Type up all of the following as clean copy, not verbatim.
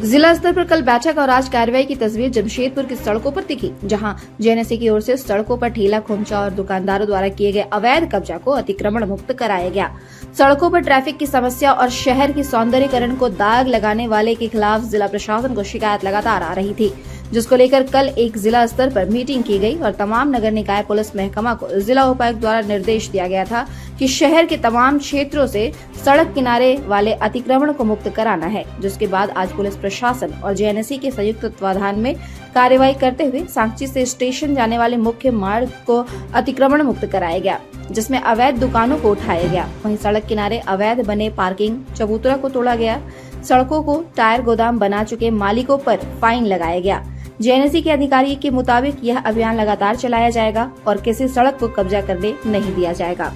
जिला स्तर पर कल बैठक और आज कार्रवाई की तस्वीर जमशेदपुर की सड़कों पर दिखी, जहां जेएनएससी की ओर से सड़कों पर ठेला खोमचा और दुकानदारों द्वारा किए गए अवैध कब्जा को अतिक्रमण मुक्त कराया गया। सड़कों पर ट्रैफिक की समस्या और शहर की सौंदर्यीकरण को दाग लगाने वाले के खिलाफ जिला प्रशासन को शिकायत लगातार आ रही थी, जिसको लेकर कल एक जिला स्तर पर मीटिंग की गई और तमाम नगर निकाय पुलिस महकमा को जिला उपायुक्त द्वारा निर्देश दिया गया था कि शहर के तमाम क्षेत्रों से सड़क किनारे वाले अतिक्रमण को मुक्त कराना है। जिसके बाद आज पुलिस प्रशासन और जेएनएससी के संयुक्त तत्वाधान में कार्रवाई करते हुए सांची से स्टेशन जाने वाले मुख्य मार्ग को अतिक्रमण मुक्त कराया गया, जिसमें अवैध दुकानों को उठाया गया। वहीं सड़क किनारे अवैध बने पार्किंग चबूतरा को तोड़ा गया। सड़कों को टायर गोदाम बना चुके मालिकों पर फाइन लगाया गया। जेएनएससी के अधिकारी के मुताबिक यह अभियान लगातार चलाया जाएगा और किसी सड़क को कब्जा करने नहीं दिया जाएगा।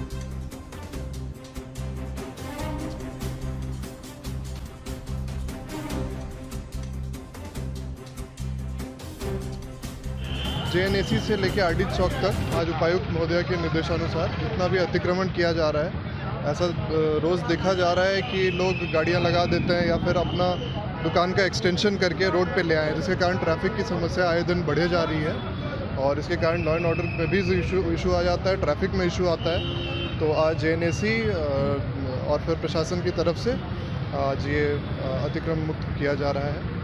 जेएनएससी से लेकर आरडी चौक तक आज उपायुक्त महोदय के निर्देशानुसार जितना भी अतिक्रमण किया जा रहा है, ऐसा रोज़ देखा जा रहा है कि लोग गाड़ियां लगा देते हैं या फिर अपना दुकान का एक्सटेंशन करके रोड पे ले आए, जिसके कारण ट्रैफिक की समस्या आए दिन बढ़े जा रही है और इसके कारण लॉ एंड ऑर्डर पे भी इशू आ जाता है, ट्रैफिक में इशू आता है। तो आज जेएनएससी और फिर प्रशासन की तरफ से आज ये अतिक्रमण मुक्त किया जा रहा है।